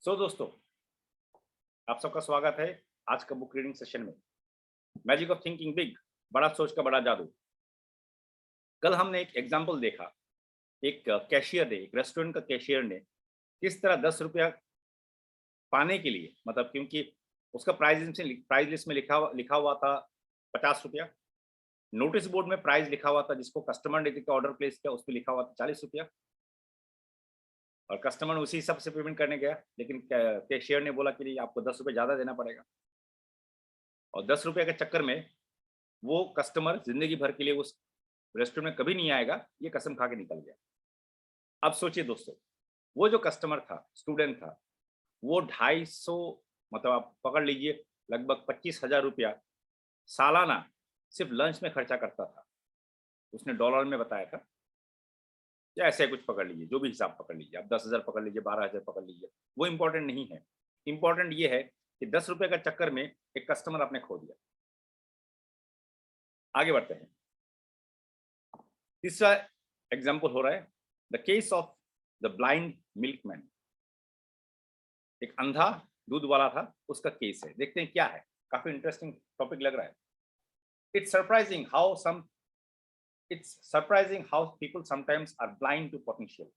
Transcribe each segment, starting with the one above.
दोस्तों, आप सबका स्वागत है आज का बुक रीडिंग सेशन में। मैजिक ऑफ थिंकिंग बिग, बड़ा सोच का बड़ा जादू। कल हमने एक एग्जाम्पल देखा। एक कैशियर ने, एक रेस्टोरेंट का कैशियर ने किस तरह 10 रुपया पाने के लिए, मतलब क्योंकि उसका प्राइस लिस्ट में लिखा हुआ था 50 रुपया। नोटिस बोर्ड में प्राइस लिखा हुआ था, जिसको कस्टमर ने ऑर्डर प्लेस किया उस पर लिखा हुआ था 40 रुपया। और कस्टमर उसी हिसाब से पेमेंट करने गया, लेकिन कैशियर ने बोला कि नहीं, आपको 10 रुपये ज़्यादा देना पड़ेगा। और 10 रुपये के चक्कर में वो कस्टमर जिंदगी भर के लिए उस रेस्टोरेंट में कभी नहीं आएगा, ये कसम खा के निकल गया। अब सोचिए दोस्तों, वो जो कस्टमर था, स्टूडेंट था, वो 250, मतलब आप पकड़ लीजिए लगभग 25,000 रुपया सालाना सिर्फ लंच में खर्चा करता था। उसने डॉलर में बताया था, या ऐसे कुछ पकड़ लीजिए, जो भी हिसाब पकड़ लीजिए, आप 10,000 पकड़ लीजिए, 12,000 पकड़ लीजिए, वो इंपॉर्टेंट नहीं है। इंपॉर्टेंट ये है कि 10 रुपये का चक्कर में एक कस्टमर आपने खो दिया। आगे बढ़ते हैं। तीसरा एग्जाम्पल हो रहा है the case of the blind milkman. एक अंधा दूध वाला था, उसका केस है। देखते हैं क्या है। काफी इंटरेस्टिंग टॉपिक लग रहा है। It's surprising how people sometimes are blind to potential.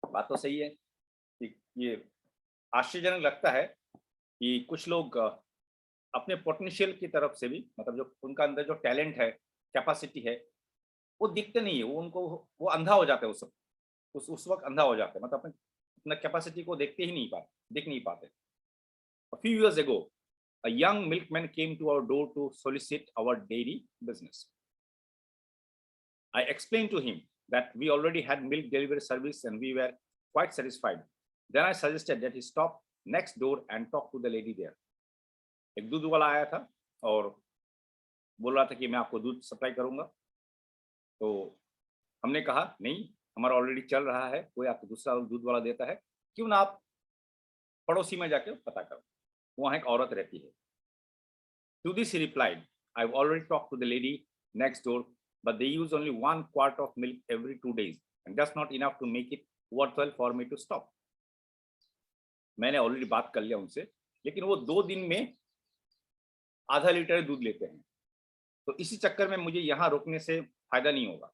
बात तो सही है कि ये आश्चर्यजनक लगता है कि कुछ लोग अपने पोटेंशियल की तरफ से भी, मतलब जो उनका अंदर जो टैलेंट है, कैपेसिटी है, वो दिखते नहीं है। वो उनको वो अंधा हो जाते हैं। उस वक्त अंधा हो जाते हैं, मतलब अपना कैपेसिटी को देख नहीं पाते। A few years ago, a young milkman came to our door to solicit our dairy business. I explained to him that we already had milk delivery service and we were quite satisfied. Then I suggested that he stop next door and talk to the lady there. एक दूध वाला आया था और बोल रहा था कि मैं आपको दूध सप्लाई करूंगा। तो हमने कहा नहीं, हमारा ऑलरेडी चल रहा है, कोई आपको दूसरा दूध वाला देता है, क्यों ना आप पड़ोसी में जाके पता करो, वहाँ एक औरत रहती है। To this he replied, I've already talked to the lady next door, but they use only 1 quart of milk every 2 days, and that's not enough to make it worthwhile for me to stop. मैंने already बात कर लिया उनसे, लेकिन वो 2 दिन में आधा लीटर दूध लेते हैं, तो इसी चक्कर में मुझे यहाँ रोकने से फायदा नहीं होगा।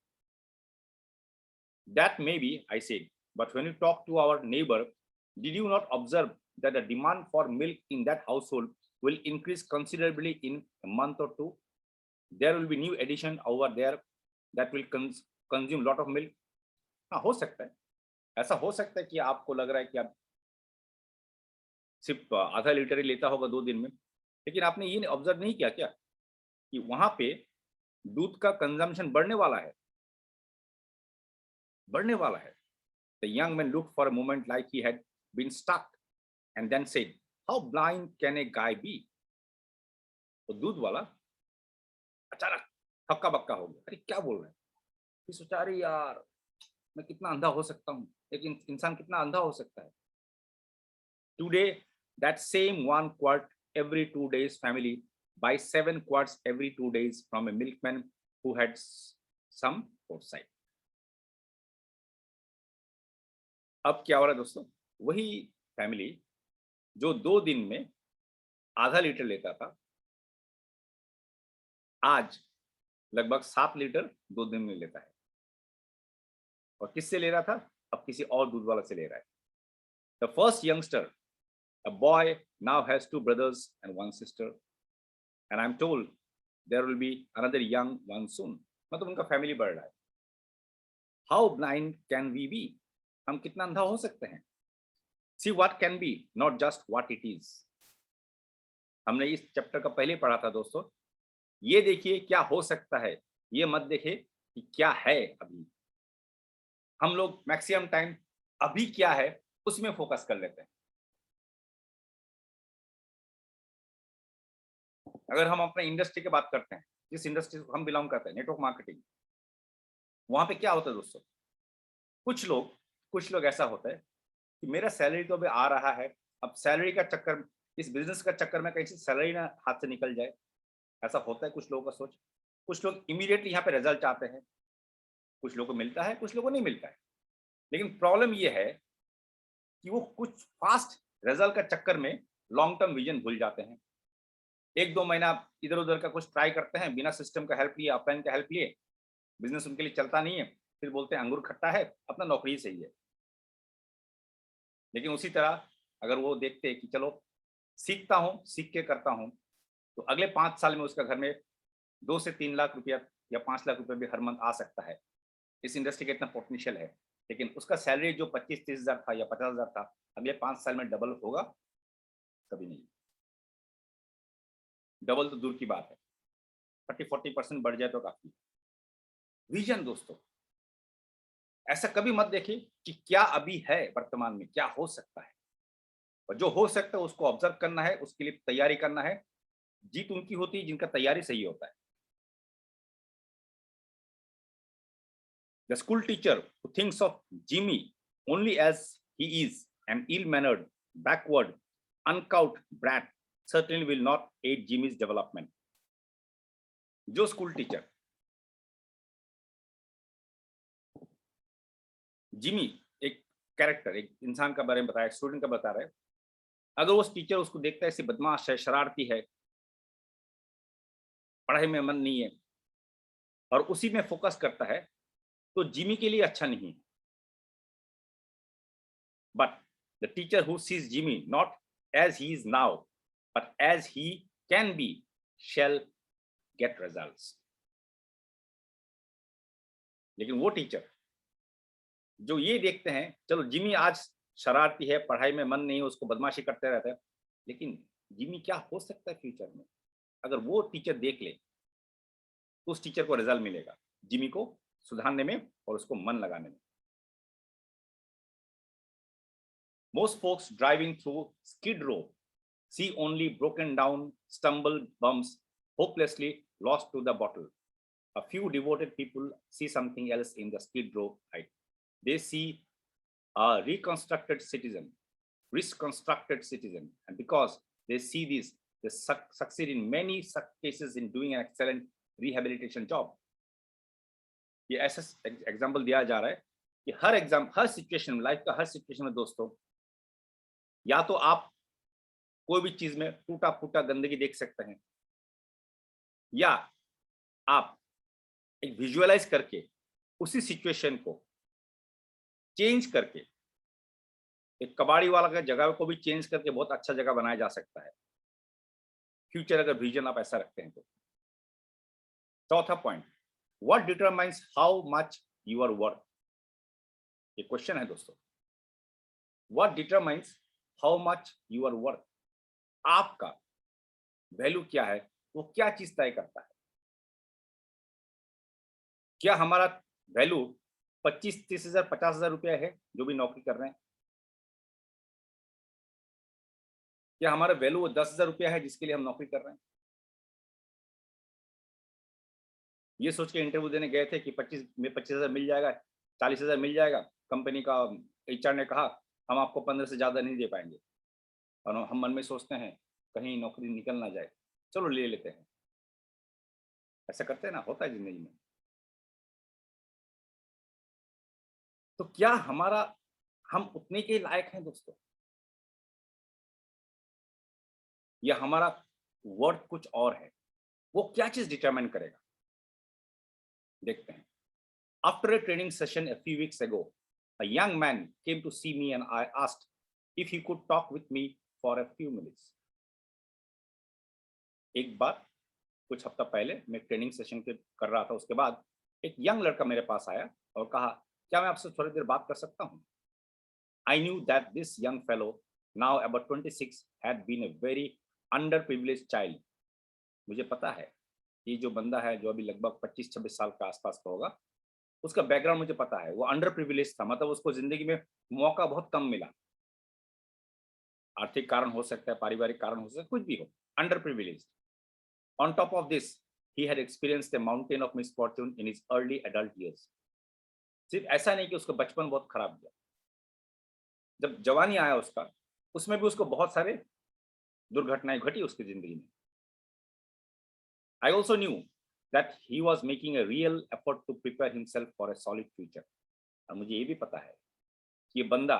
That may be, I said, but when you talk to our neighbor, did you not observe that the demand for milk in that household will increase considerably in a month or two? There will be new addition over there that will consume lot of milk. हाँ, हो सकता है, ऐसा हो सकता है कि आपको लग रहा है कि आप सिर्फ आधा लीटर ही लेता होगा 2 दिन में, लेकिन आपने ये ऑब्जर्व नहीं किया क्या कि वहां पे दूध का कंजम्पशन बढ़ने वाला है। The young man looked for a moment like he had been stuck and then said, how blind can a guy be? तो दूध वाला अचानक हक्का बक्का हो गया। अरे क्या बोल रहे हैं? फिर सोचा, अरे यार, मैं कितना अंधा हो सकता हूँ, एक इंसान कितना अंधा हो सकता है। Today that same 1 quart every 2 days family buys 7 quarts every 2 days from a milkman who had some foresight. अब क्या हो रहा है दोस्तों? वही फैमिली जो 2 दिन में आधा लीटर लेता था, आज लगभग 7 लीटर 2 दिन में लेता है। और किससे ले रहा था? अब किसी और दूध वाला से ले रहा है। The first youngster, a boy, now has 2 brothers and 1 sister, and I'm told there will be another young one soon. मतलब उनका फैमिली बढ़ रहा है। How blind can we be? हम कितना अंधा हो सकते हैं? See what can be, not just what it is. हमने इस चैप्टर का पहले पढ़ा था दोस्तों। ये देखिए क्या हो सकता है, ये मत देखिए कि क्या है अभी। हम लोग मैक्सिमम टाइम अभी क्या है उसमें फोकस कर लेते हैं। अगर हम अपने इंडस्ट्री की बात करते हैं, जिस इंडस्ट्री को हम बिलोंग करते हैं, नेटवर्क मार्केटिंग, वहां पे क्या होता है दोस्तों? कुछ लोग ऐसा होता है कि मेरा सैलरी तो अभी आ रहा है, अब सैलरी का चक्कर, इस बिजनेस का चक्कर में कहीं से सैलरी ना हाथ से निकल जाए, ऐसा होता है कुछ लोगों का सोच। कुछ लोग इमीडिएटली यहाँ पे रिजल्ट चाहते हैं, कुछ लोगों को मिलता है, कुछ लोगों को नहीं मिलता है। लेकिन प्रॉब्लम ये है कि वो कुछ फास्ट रिजल्ट का चक्कर में लॉन्ग टर्म विजन भूल जाते हैं। 1-2 महीना इधर-उधर का कुछ ट्राई करते हैं, बिना सिस्टम का हेल्प लिए, अपलाइन का हेल्प लिए, बिज़नेस उनके लिए चलता नहीं है, फिर बोलते हैं अंगूर खट्टा है, अपना नौकरी ही सही है। लेकिन उसी तरह अगर वो देखते कि चलो सीखता हूँ, सीख के करता हूँ, तो अगले 5 साल में उसका घर में 2 से 3 लाख रुपया या 5 लाख रुपया भी हर मंथ आ सकता है। इस इंडस्ट्री का इतना पोटेंशियल है। लेकिन उसका सैलरी जो 25-30 हज़ार था या 50 हज़ार था, अगले 5 साल में डबल होगा? कभी नहीं। डबल तो दूर की बात है, 30-40% बढ़ जाए तो काफ़ी। विज़न दोस्तों, ऐसा कभी मत देखिए कि क्या अभी है वर्तमान में, क्या हो सकता है? और जो हो सकता है उसको ऑब्ज़र्व करना है, उसके लिए तैयारी करना है। जीत उनकी होती है जिनका तैयारी सही होता है। The school teacher who thinks of Jimmy only as he is an ill-mannered, backward, uncouth brat certainly will not aid Jimmy's development. जो स्कूल टीचर जिमी एक कैरेक्टर एक इंसान का बारे में बताया स्टूडेंट का बता रहा है अगर वो टीचर उसको देखता है ऐसे बदमाश है शरारती है पढ़ाई में मन नहीं है और उसी में फोकस करता है तो जिमी के लिए अच्छा नहीं है but the teacher who sees Jimmy not as he is now but as he can be shall get results लेकिन वो टीचर जो ये देखते हैं चलो जिमी आज शरारती है पढ़ाई में मन नहीं है उसको बदमाशी करते रहता है लेकिन जिमी क्या हो सकता है फ्यूचर में अगर वो टीचर देख ले तो उस टीचर को रिजल्ट मिलेगा जिमी को सुधारने में और उसको मन लगाने में most folks driving through skid row see only broken down stumble bumps hopelessly lost to the bottle a few devoted people see something else in the skid row right they see a reconstructed citizen and because they see this they succeed in many cases in doing an excellent rehabilitation job ये ऐसा example दिया जा रहा है कि हर situation में life का हर situation में दोस्तों या तो आप कोई भी चीज में टूटा फूटा गंदगी देख सकते हैं या आप एक विजुअलाइज करके उसी सिचुएशन को चेंज करके एक कबाड़ी वाला का जगह को भी चेंज करके बहुत अच्छा जगह बनाया जा सकता है फ्यूचर अगर विजन आप ऐसा रखते हैं तो चौथा point what determines how much you are worth ये क्वेश्चन है दोस्तों what determines how much you are worth आपका वैल्यू क्या है वो क्या चीज तय करता है क्या हमारा वैल्यू 25-30 हजार 50 हजार रुपया है जो भी नौकरी कर रहे हैं क्या हमारा वैल्यू वो 10,000 रुपया है जिसके लिए हम नौकरी कर रहे हैं ये सोच के इंटरव्यू देने गए थे कि 25,000 मिल जाएगा 40,000 मिल जाएगा कंपनी का एचआर ने कहा हम आपको 15 से ज्यादा नहीं दे पाएंगे और हम मन में सोचते हैं कहीं नौकरी निकल ना जाए चलो ले लेते हैं ऐसा करते हैं ना होता है जिंदगी में तो क्या हमारा हम उतने के लायक हैं दोस्तों या हमारा वर्थ कुछ और है वो क्या चीज डिटरमाइन करेगा देखते हैं after a training session a few weeks ago a young man came to see me and I asked if he could talk with me for a few minutes एक बार कुछ हफ्ता पहले मैं ट्रेनिंग सेशन के कर रहा था उसके बाद एक यंग लड़का मेरे पास आया और कहा क्या मैं आपसे थोड़ी देर बात कर सकता हूँ I knew that this young fellow now about 26 had been a very underprivileged child मुझे पता है ये जो बंदा है जो अभी लगभग 25-26 साल के आसपास का होगा उसका बैकग्राउंड मुझे पता है वो अंडर प्रिविलेज था मतलब उसको जिंदगी में मौका बहुत कम मिला आर्थिक कारण हो सकता है पारिवारिक कारण हो सकता है कुछ भी हो under privilege on top of this he had experienced a mountain of misfortune in his early adult years सिर्फ ऐसा नहीं कि उसका बचपन बहुत खराब गया जब जवानी आया उसका उसमें भी उसको बहुत सारे दुर्घटनाएं घटी उसकी जिंदगी में I also knew that he was making a real effort to prepare himself for a solid future और मुझे ये भी पता है कि ये बंदा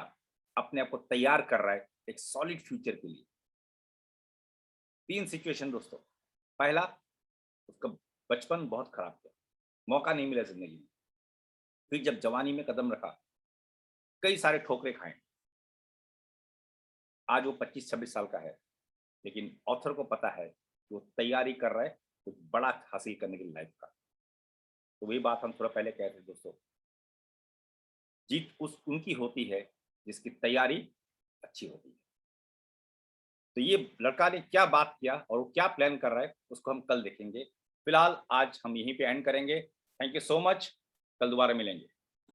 अपने आप को तैयार कर रहा है एक सॉलिड फ्यूचर के लिए। 3 सिचुएशन दोस्तों। पहला, उसका बचपन बहुत खराब था, मौका नहीं मिला ज़िंदगी में। फिर जब जवानी में कदम रखा, कई सारे ठोकरें खाए। आज वो 25-26 साल का है, लेकिन ऑथर को पता है कि वो तैयारी कर रहा है कुछ बड़ा हासिल करने की लाइफ का। तो वही बात हम थोड़ा पहले कह रहे थे दोस्तों, जीत उस उनकी होती है जिसकी तैयारी अच्छी होती है। तो ये लड़का ने क्या बात किया और वो क्या प्लान कर रहा है, उसको हम कल देखेंगे। फिलहाल आज हम यहीं पे एंड करेंगे। Thank you so much. कल दोबारा मिलेंगे।